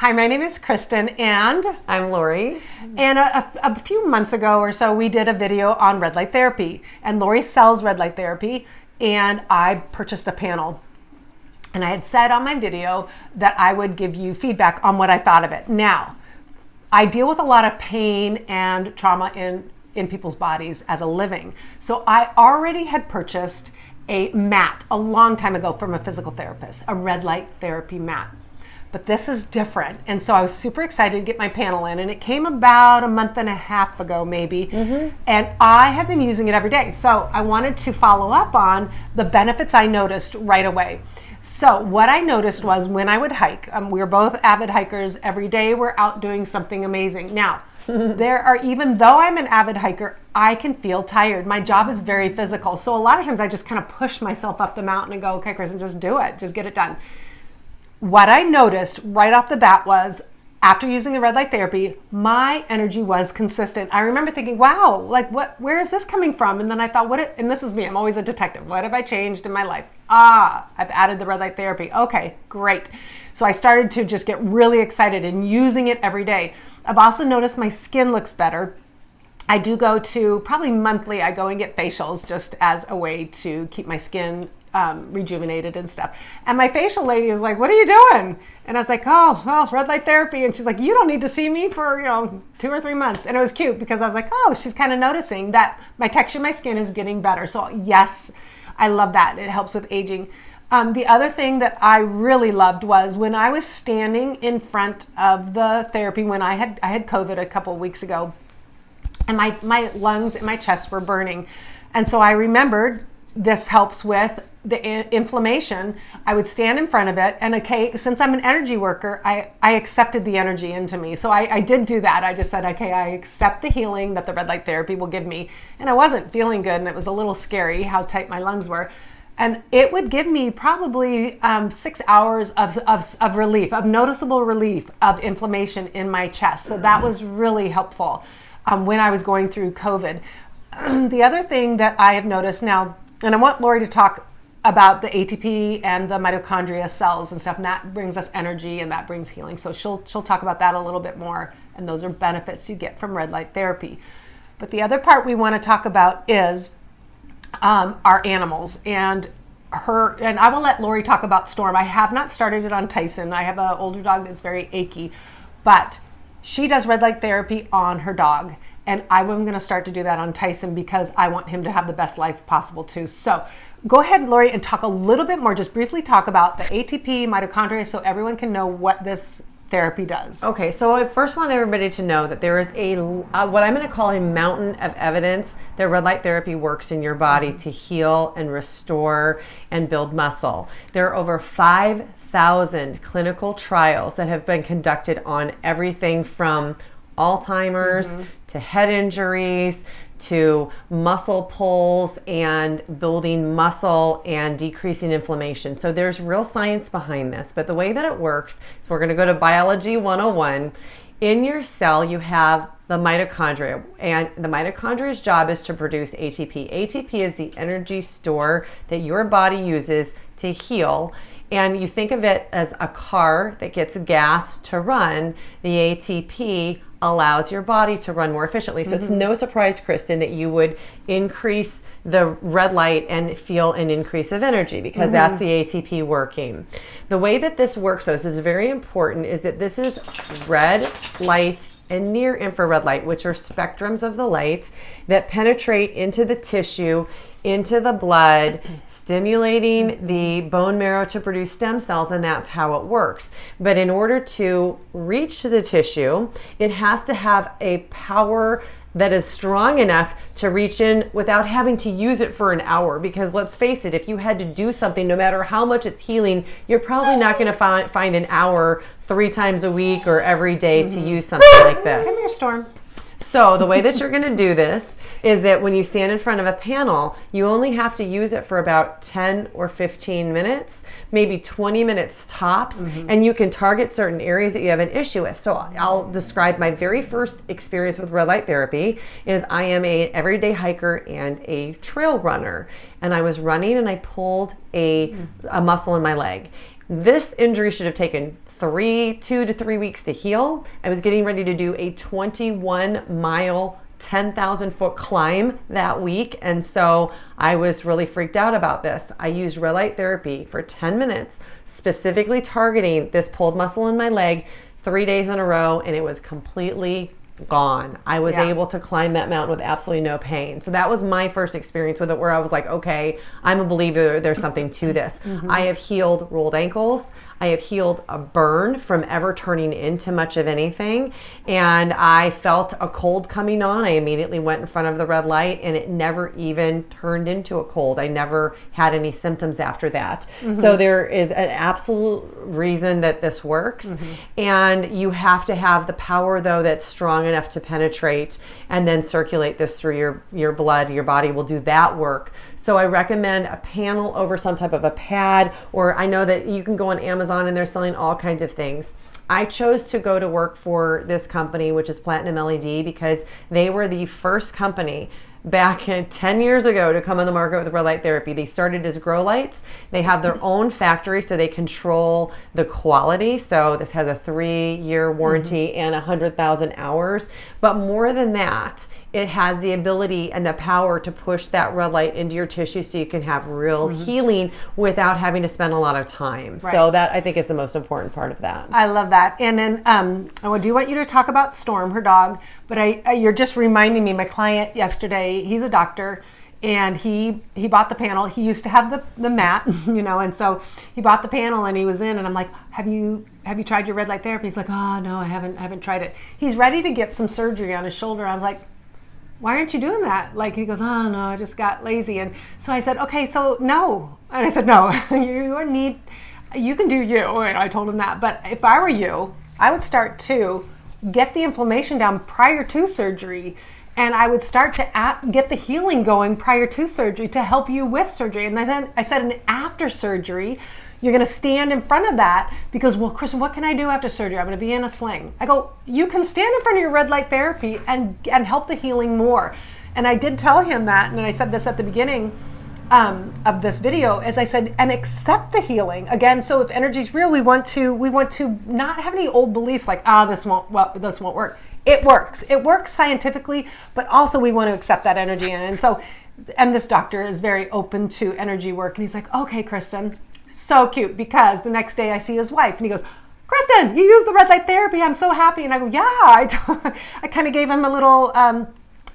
Hi, my name is Kristen, and I'm Lori. And a few months ago or so, we did a video on red light therapy. And Lori sells red light therapy, and I purchased a panel. And I had said on my video that I would give you feedback on what I thought of it. Now, I deal with a lot of pain and trauma in people's bodies as a living. So I already had purchased a mat a long time ago from a physical therapist, a red light therapy mat. But this is different. And so I was super excited to get my panel in, and it came about a month and a half ago maybe. And I have been using it every day. So I wanted to follow up on the benefits I noticed right away. So what I noticed was when I would hike, we were both avid hikers. Every day we're out doing something amazing. Now, even though I'm an avid hiker, I can feel tired. My job is very physical. So a lot of times I just kind of push myself up the mountain and go, okay, Kristen, just do it. Just get it done. What I noticed right off the bat was after using the red light therapy, my energy was consistent. I remember thinking, wow, where is this coming from? And then I thought, and this is me, I'm always a detective. What have I changed in my life? I've added the red light therapy. Okay, great. So I started to just get really excited and using it every day. I've also noticed my skin looks better. I do go to, probably monthly, I go and get facials just as a way to keep my skin rejuvenated and stuff. And my facial lady was like, what are you doing? And I was like, oh, well, red light therapy. And she's like, you don't need to see me for, 2 or 3 months. And it was cute because I was like, oh, she's kind of noticing that my texture of my skin is getting better. So yes, I love that. It helps with aging. The other thing that I really loved was when I was standing in front of the therapy when I had COVID a couple of weeks ago, and my lungs and my chest were burning. And so I remembered this helps with the inflammation. I would stand in front of it, and okay, since I'm an energy worker, I accepted the energy into me. So I did do that. I just said, okay, I accept the healing that the red light therapy will give me. And I wasn't feeling good, and it was a little scary how tight my lungs were. And it would give me probably 6 hours of relief, of noticeable relief of inflammation in my chest. So that was really helpful when I was going through COVID. The other thing that I have noticed now, and I want Lori to talk about the ATP and the mitochondria cells and stuff, and that brings us energy and that brings healing. So she'll talk about that a little bit more, and those are benefits you get from red light therapy. But the other part we want to talk about is our animals, and I will let Lori talk about Storm. I have not started it on Tyson. I have an older dog that's very achy, but she does red light therapy on her dog. And I'm going to start to do that on Tyson because I want him to have the best life possible too. So go ahead, Lori, and talk a little bit more, just briefly talk about the ATP, mitochondria, so everyone can know what this therapy does. Okay, so I first want everybody to know that there is what I'm going to call a mountain of evidence that red light therapy works in your body to heal and restore and build muscle. There are over 5,000 clinical trials that have been conducted on everything from Alzheimer's to head injuries to muscle pulls and building muscle and decreasing inflammation. So there's real science behind this. But the way that it works is we're going to go to Biology 101. In your cell, you have the mitochondria, and the mitochondria's job is to produce ATP. ATP is the energy store that your body uses to heal. And you think of it as a car that gets gas to run. The ATP allows your body to run more efficiently. So it's no surprise, Kristen, that you would increase the red light and feel an increase of energy because that's the ATP working. The way that this works, though, this is very important, is that this is red light and near infrared light, which are spectrums of the light that penetrate into the tissue, into the blood, stimulating the bone marrow to produce stem cells, and that's how it works. But in order to reach the tissue, it has to have a power that is strong enough to reach in without having to use it for an hour. Because let's face it, if you had to do something, no matter how much it's healing, you're probably not going to find an hour 3 times a week or every day to use something like this. Come here, Storm. So the way that you're going to do this is that when you stand in front of a panel, you only have to use it for about 10 or 15 minutes, maybe 20 minutes tops, and you can target certain areas that you have an issue with. So I'll describe my very first experience with red light therapy is I am an everyday hiker and a trail runner, and I was running and I pulled a muscle in my leg. This injury should have taken 2 to 3 weeks to heal. I was getting ready to do a 21-mile 10,000-foot climb that week. And so I was really freaked out about this. I used red light therapy for 10 minutes, specifically targeting this pulled muscle in my leg 3 days in a row, and it was completely gone. I was able to climb that mountain with absolutely no pain. So that was my first experience with it, where I was like, okay, I'm a believer there's something to this. I have healed rolled ankles. I have healed a burn from ever turning into much of anything. And I felt a cold coming on. I immediately went in front of the red light, and it never even turned into a cold. I never had any symptoms after that. So there is an absolute reason that this works. And you have to have the power, though, that's strong enough to penetrate and then circulate this through your blood. Your body will do that work. So I recommend a panel over some type of a pad, or I know that you can go on Amazon and they're selling all kinds of things. I chose to go to work for this company, which is Platinum LED, because they were the first company back 10 years ago to come on the market with red light therapy. They started as grow lights. They have their own factory, so they control the quality. So this has a 3-year warranty and 100,000 hours. But more than that, it has the ability and the power to push that red light into your tissue so you can have real healing without having to spend a lot of time. Right. So that, I think, is the most important part of that. I love that. And then I do want you to talk about Storm, her dog, but you're just reminding me, my client yesterday, he's a doctor, and he bought the panel. He used to have the mat, and so he bought the panel, and he was in, and I'm like, have you tried your red light therapy? He's like, oh no, I haven't tried it. He's ready to get some surgery on his shoulder. I was like, why aren't you doing that? Like, he goes, oh no, I just got lazy. And so I said, okay, so no. And I said, no, you can do you. And I told him that. But if I were you, I would start to get the inflammation down prior to surgery. And I would start to get the healing going prior to surgery to help you with surgery. And I said, and after surgery, you're going to stand in front of that because, well, Kristen, what can I do after surgery? I'm going to be in a sling. I go, you can stand in front of your red light therapy and help the healing more. And I did tell him that, and I said this at the beginning of this video, as I said, and accept the healing. Again, so if energy's real, we want to not have any old beliefs like, this won't work. It works. It works scientifically, but also we want to accept that energy. And this doctor is very open to energy work. And he's like, okay, Kristen. So cute, because the next day I see his wife and he goes, Kristen, you use the red light therapy. I'm so happy. And I go, yeah, I kind of gave him a little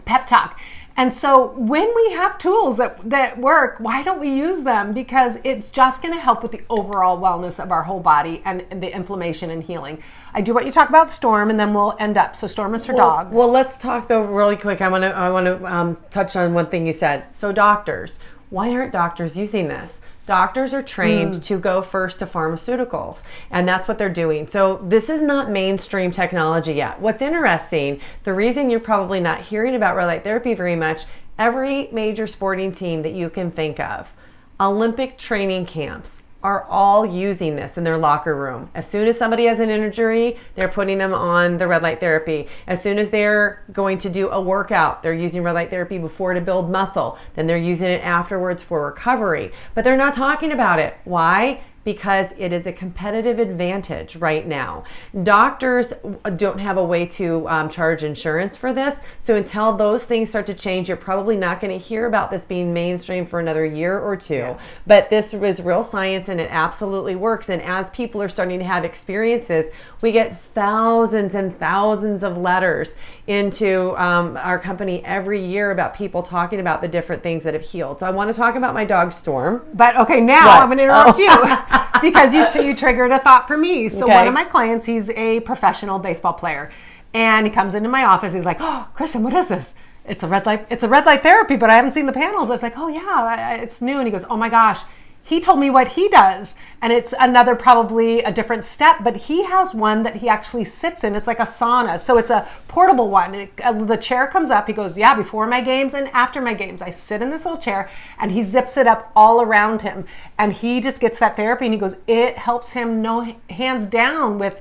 pep talk. And so when we have tools that work, why don't we use them? Because it's just going to help with the overall wellness of our whole body and the inflammation and healing. I do want you to talk about Storm, and then we'll end up. So Storm is her dog. Well, let's talk though really quick. I want to touch on one thing you said. So doctors, why aren't doctors using this? Doctors are trained to go first to pharmaceuticals, and that's what they're doing. So this is not mainstream technology yet. What's interesting, the reason you're probably not hearing about red light therapy very much, every major sporting team that you can think of, Olympic training camps, are all using this in their locker room. As soon as somebody has an injury, they're putting them on the red light therapy. As soon as they're going to do a workout, they're using red light therapy before to build muscle. Then they're using it afterwards for recovery. But they're not talking about it. Why? Because it is a competitive advantage right now. Doctors don't have a way to charge insurance for this. So until those things start to change, you're probably not going to hear about this being mainstream for another year or two. Yeah. But this is real science, and it absolutely works. And as people are starting to have experiences, we get thousands and thousands of letters into our company every year about people talking about the different things that have healed. So I want to talk about my dog Storm. But okay, now I'm going to interrupt you. Because you triggered a thought for me. So one of my clients, he's a professional baseball player, and he comes into my office. He's like, "Oh, Kristen, what is this? It's a red light therapy, but I haven't seen the panels." I was like, "Oh yeah, it's new." And he goes, "Oh my gosh." He told me what he does, and it's another, probably a different step, but he has one that he actually sits in. It's like a sauna. So it's a portable one. The chair comes up. He goes, yeah, before my games and after my games, I sit in this little chair, and he zips it up all around him. And he just gets that therapy, and he goes, it helps him hands down with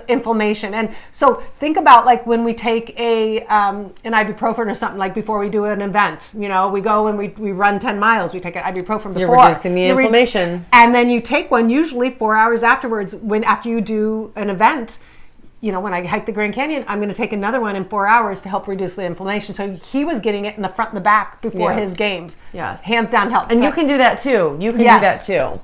inflammation. And so think about like when we take an ibuprofen or something, like before we do an event, we go and we run 10 miles, we take an ibuprofen before. You're reducing the inflammation. And then you take take one usually 4 hours afterwards. After you do an event, when I hike the Grand Canyon, I'm going to take another one in 4 hours to help reduce the inflammation. So he was getting it in the front and the back before his games. Yes. Hands down help. And you can do that too. You can do that too.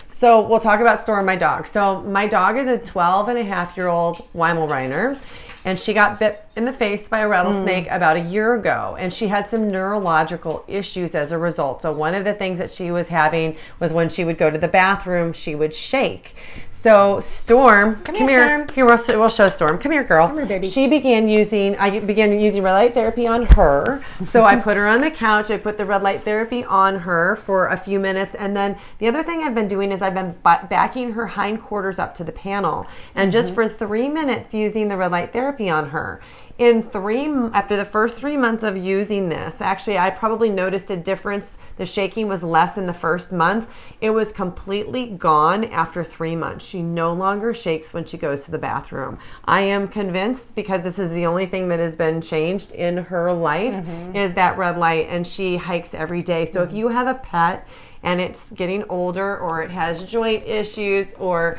So we'll talk about Storm, my dog. So my dog is a 12-and-a-half-year-old Weimaraner, and she got bit in the face by a rattlesnake about a year ago, and she had some neurological issues as a result. So one of the things that she was having was when she would go to the bathroom, she would shake. So Storm, come here. Storm. Here, we'll show Storm. Come here, girl. Come here, baby. I began using red light therapy on her. So I put her on the couch. I put the red light therapy on her for a few minutes. And then the other thing I've been doing is I've been backing her hindquarters up to the panel. And just for 3 minutes using the red light therapy on her. After the first 3 months of using this, actually, I probably noticed a difference. The shaking was less in the first month. It was completely gone after 3 months. She no longer shakes when she goes to the bathroom. I am convinced, because this is the only thing that has been changed in her life, is that red light, and she hikes every day. So if you have a pet and it's getting older, or it has joint issues, or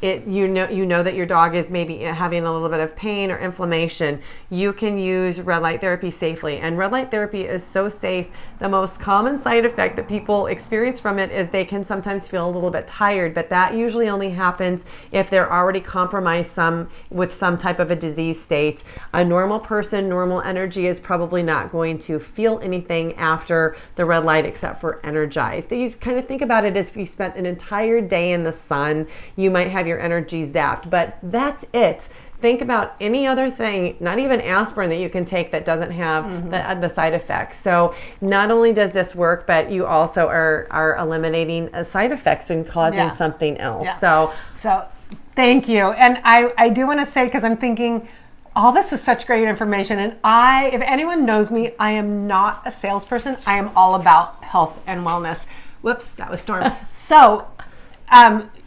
you know that your dog is maybe having a little bit of pain or inflammation, you can use red light therapy safely. And red light therapy is so safe. The most common side effect that people experience from it is they can sometimes feel a little bit tired, but that usually only happens if they're already compromised with some type of a disease state. A normal person, normal energy, is probably not going to feel anything after the red light except for energized. You kind of think about it as if you spent an entire day in the sun, you might have your energy zapped, but that's it. Think about any other thing, not even aspirin, that you can take that doesn't have the side effects. So not only does this work, but you also are eliminating side effects and causing something else. So thank you. And I do want to say, because I'm thinking, all this is such great information, and if anyone knows me, I am not a salesperson. I am all about health and wellness. Whoops, that was Storm. So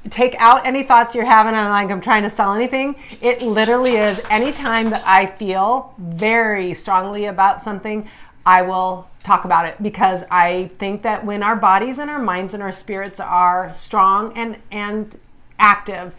take out any thoughts you're having on I'm trying to sell anything. It literally is anytime that I feel very strongly about something, I will talk about it, because I think that when our bodies and our minds and our spirits are strong and active,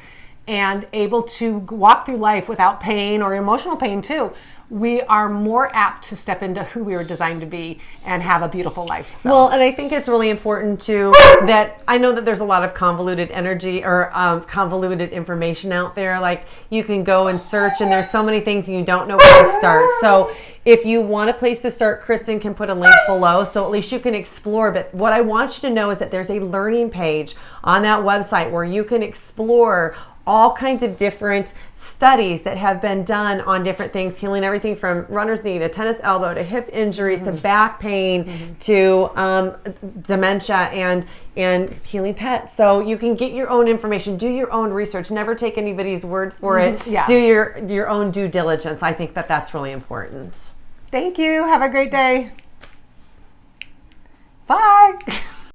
and able to walk through life without pain or emotional pain too, we are more apt to step into who we were designed to be and have a beautiful life. So. Well, and I think it's really important too that I know that there's a lot of convoluted energy or convoluted information out there. Like, you can go and search, and there's so many things and you don't know where to start. So if you want a place to start, Kristen can put a link below, so at least you can explore. But what I want you to know is that there's a learning page on that website where you can explore all kinds of different studies that have been done on different things, healing everything from runner's knee to tennis elbow to hip injuries to back pain to dementia and healing pets. So you can get your own information, do your own research, never take anybody's word for it. Do your own due diligence. I think that's really important. Thank you. Have a great day. Bye.